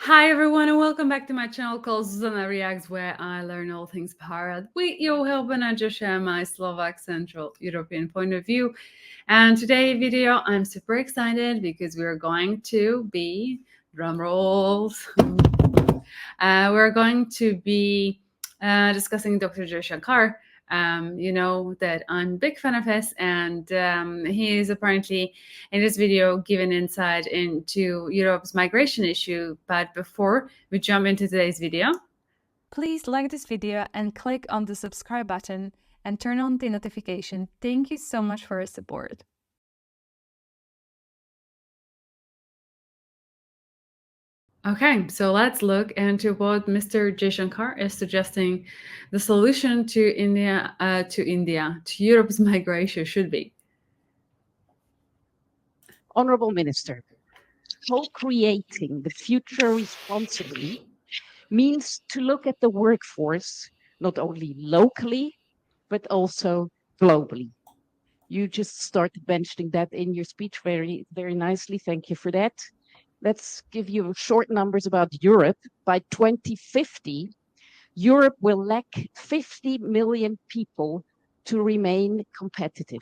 Hi everyone and welcome back to my channel called Zuzanareacts, where I learn all things pirate with your help and I just share my Slovak Central European point of view. And today video I'm super excited because we're going to be, drum rolls, we're going to be discussing Dr. Jaishankar. You know that I'm a big fan of his, and he is apparently in this video given insight into Europe's migration issue. But before we jump into today's video, please like this video and click on the subscribe button and turn on the notification. Thank you so much for your support. okay, so let's look into what Mr. Jaishankar is suggesting the solution to Europe's migration should be. Honorable Minister, co-creating the future responsibly means to look at the workforce not only locally, but also globally. You just started mentioning that in your speech very, very nicely. Thank you for that. Let's give you short numbers about Europe. By 2050, Europe will lack 50 million people to remain competitive.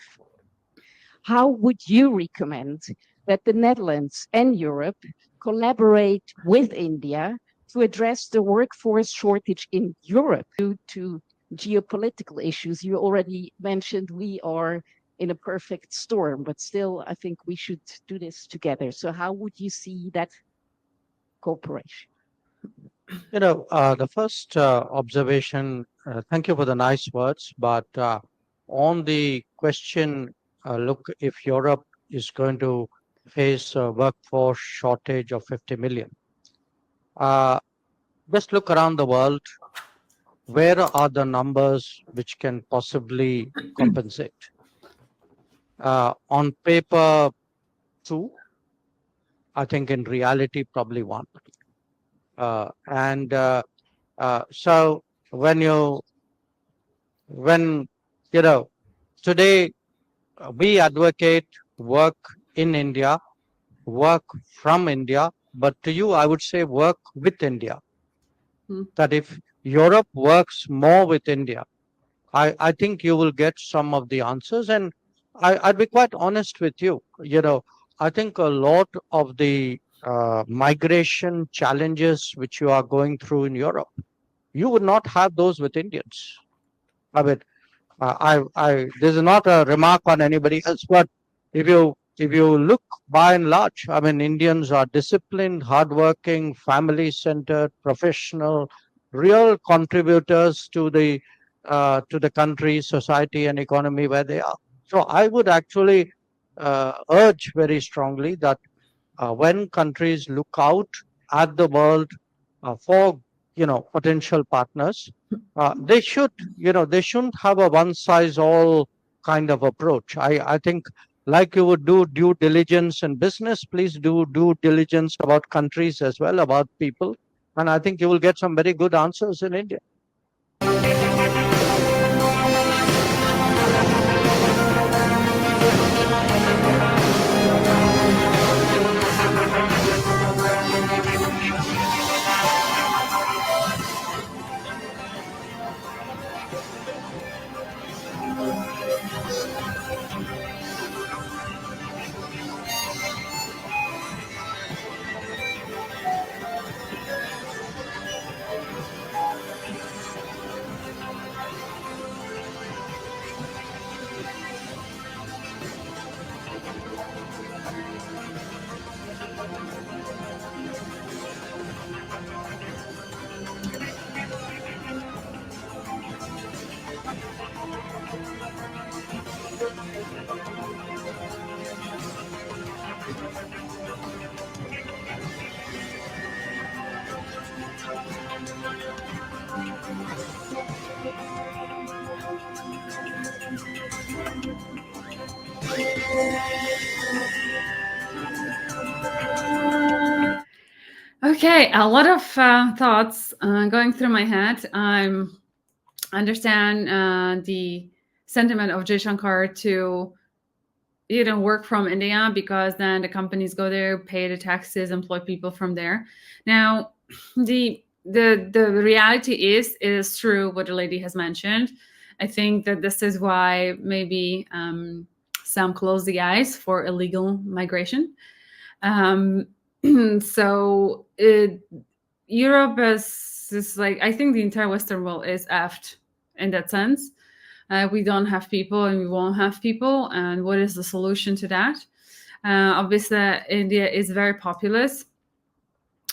How would you recommend that the Netherlands and Europe collaborate with India to address the workforce shortage in Europe due to geopolitical issues? You already mentioned we are in a perfect storm, but still, I think we should do this together. So how would you see that cooperation? The first observation, thank you for the nice words, but on the question, look, if Europe is going to face a workforce shortage of 50 million, just look around the world. Where are the numbers which can possibly compensate? On paper, two. I think in reality, probably one. And so when today we advocate work in India, work from India, but to you, I would say work with India. That if Europe works more with India, I think you will get some of the answers. And I'd be quite honest with you. I think a lot of the migration challenges which you are going through in Europe, you would not have those with Indians. I mean, this is not a remark on anybody else, but if you look by and large, I mean, Indians are disciplined, hardworking, family-centered, professional, real contributors to the country, society, and economy where they are. So I would actually urge very strongly that when countries look out at the world for potential partners, they shouldn't have a one size all kind of approach. I think like you would do due diligence in business, please do due diligence about countries as well, about people, and I think you will get some very good answers in India. Okay, a lot of thoughts going through my head. I understand the sentiment of Jaishankar to work from India because then the companies go there, pay the taxes, employ people from there. Now, the reality is true what the lady has mentioned. I think that this is why maybe some close the eyes for illegal migration. So Europe is like, I think the entire Western world is effed in that sense. We don't have people and we won't have people. And what is the solution to that? Obviously, India is very populous.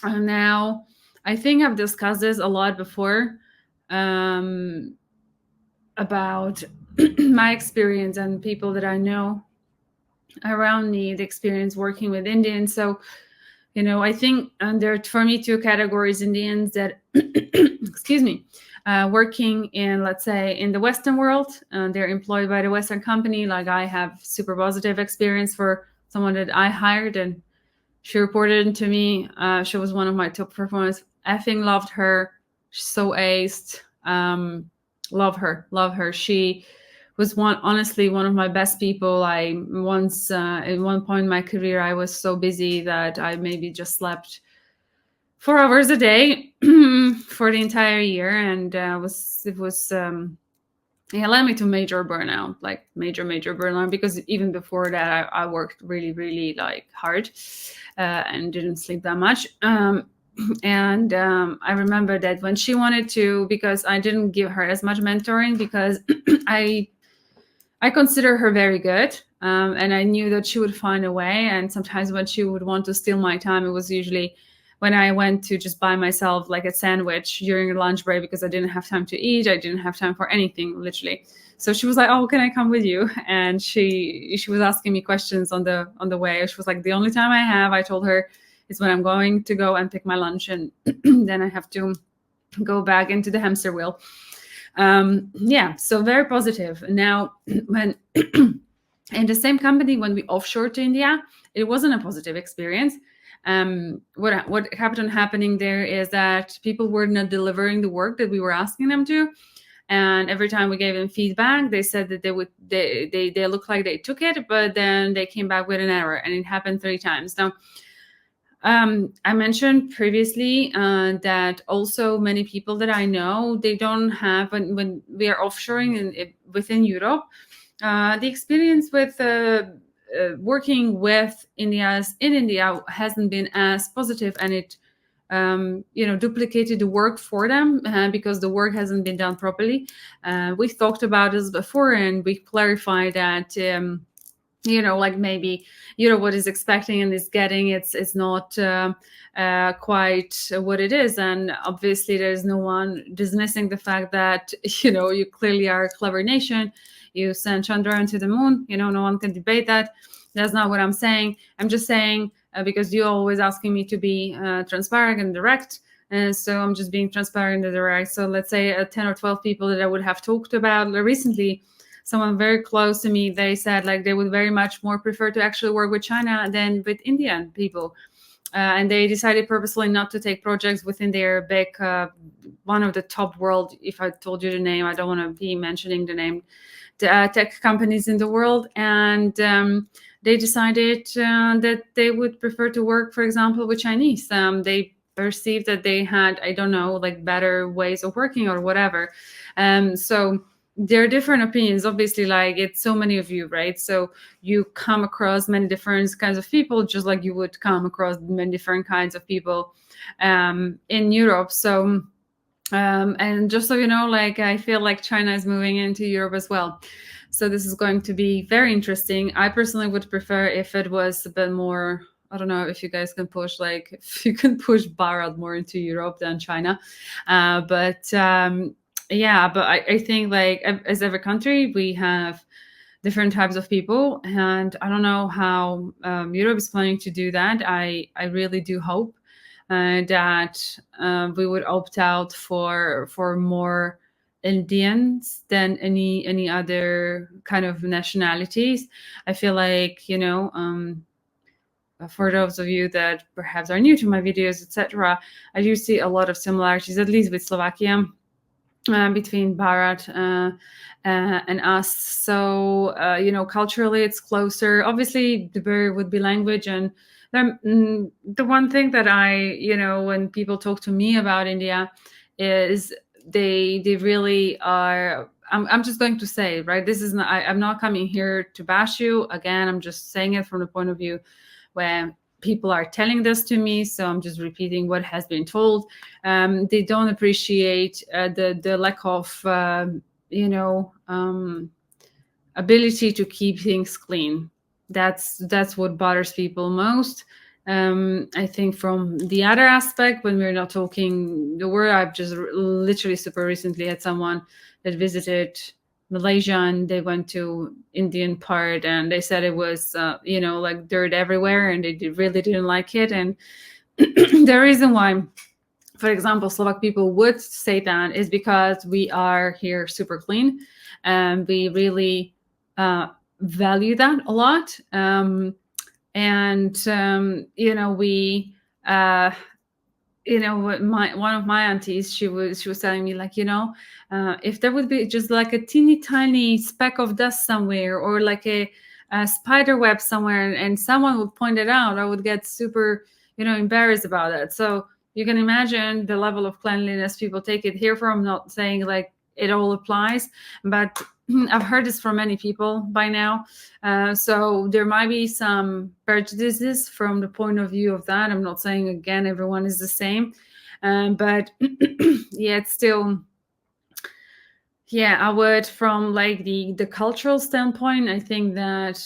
And now, I think I've discussed this a lot before about my experience and people that I know around me, the experience working with Indians. So, I think there are, for me, two categories: Indians that, excuse me, working in, let's say, in the Western world. They're employed by the Western company. Like, I have super positive experience for someone that I hired, and she reported to me. She was one of my top performers. Effing loved her. She's so aced. Love her. She was honestly one of my best people. I once, at one point in my career, I was so busy that I maybe just slept 4 hours a day for the entire year, and it led me to major burnout, like major burnout, because even before that I worked really, really like hard and didn't sleep that much. And I remember that when she wanted to, because I didn't give her as much mentoring, because I consider her very good, and I knew that she would find a way. And sometimes when she would want to steal my time, it was usually when I went to just buy myself like a sandwich during a lunch break, because I didn't have time to eat. I didn't have time for anything, literally. So she was like, "Oh, can I come with you?" And she was asking me questions on the way. She was like, "The only time I have," I told her, "is when I'm going to go and pick my lunch, and then I have to go back into the hamster wheel." So very positive. Now, when in the same company, when we offshored to India, it wasn't a positive experience. What kept on happening there is that people were not delivering the work that we were asking them to, and every time we gave them feedback, they said that they looked like they took it, but then they came back with an error, and it happened 3 times. Now, I mentioned previously that also many people that I know, they don't have, when we are offshoring within Europe, the experience with working with Indians in India hasn't been as positive, and it duplicated the work for them because the work hasn't been done properly. We've talked about this before, and we clarified that like maybe what is expecting and is getting, it's not quite what it is. And obviously there's no one dismissing the fact that you clearly are a clever nation. You sent Chandrayaan to the moon. No one can debate that. That's not what I'm saying. I'm just saying because you're always asking me to be transparent and direct, and so I'm just being transparent and direct. So let's say 10 or 12 people that I would have talked about recently, someone very close to me, they said like they would very much more prefer to actually work with China than with Indian people. And they decided purposely not to take projects within their big, one of the top world, if I told you the name, I don't want to be mentioning the name, the tech companies in the world. And they decided that they would prefer to work, for example, with Chinese. They perceived that they had, I don't know, like better ways of working or whatever. So there are different opinions, obviously, like it's so many of you, right? So you come across many different kinds of people, just like you would come across many different kinds of people in Europe. So and just so you know, like I feel like China is moving into Europe as well. So this is going to be very interesting. I personally would prefer if it was a bit more, I don't know if you guys can push, like if you can push Bharat more into Europe than China. Yeah, but I think like as every country, we have different types of people, and I don't know how Europe is planning to do that. I really do hope that we would opt out for more Indians than any other kind of nationalities. I feel like for those of you that perhaps are new to my videos, etc., I do see a lot of similarities, at least with Slovakia. Between Bharat and us. So, culturally it's closer. Obviously, the barrier would be language, and The one thing that when people talk to me about India, is they really are. I'm just going to say, right? This is not. I'm not coming here to bash you. Again, I'm just saying it from the point of view where people are telling this to me, so I'm just repeating what has been told. They don't appreciate the lack of ability to keep things clean. That's what bothers people most. I think from the other aspect, when we're not talking the word, I've just literally super recently had someone that visited Malaysia, and they went to Indian part, and they said it was like dirt everywhere, and they really didn't like it. And the reason why, for example, Slovak people would say that is because we are here super clean, and we really value that a lot. We one of my aunties, she was telling me, like, if there would be just like a teeny tiny speck of dust somewhere, or like a spider web somewhere, and someone would point it out, I would get super embarrassed about it. So you can imagine the level of cleanliness people take it here from. Not saying like it all applies, but I've heard this from many people by now. So there might be some prejudices from the point of view of that. I'm not saying, again, everyone is the same. But yeah, it's still, yeah, I would, from like the cultural standpoint, I think that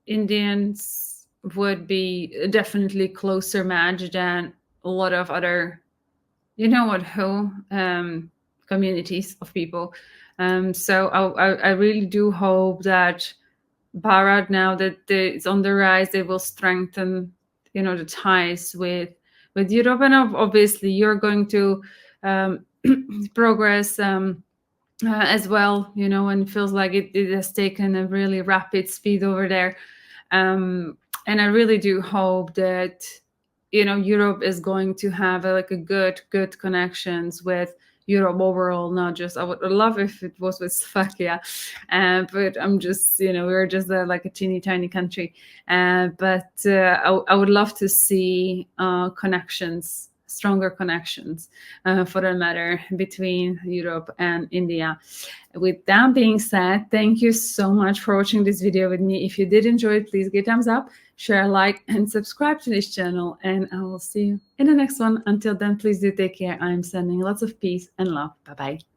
Indians would be definitely closer match than a lot of other, communities of people. So I really do hope that Bharat, now that it's on the rise, they will strengthen, the ties with Europe, and obviously you're going to progress as well, and it feels like it has taken a really rapid speed over there. And I really do hope that Europe is going to have a good connections with Europe overall, not just. I would love if it was with Slovakia, but I'm just, we're just like a teeny tiny country. But I would love to see connections, stronger connections, for that matter, between Europe and India. With that being said, thank you so much for watching this video with me. If you did enjoy it, please give a thumbs up, share, like, and subscribe to this channel, and I will see you in the next one. Until then, please do take care. I'm sending lots of peace and love. Bye-bye.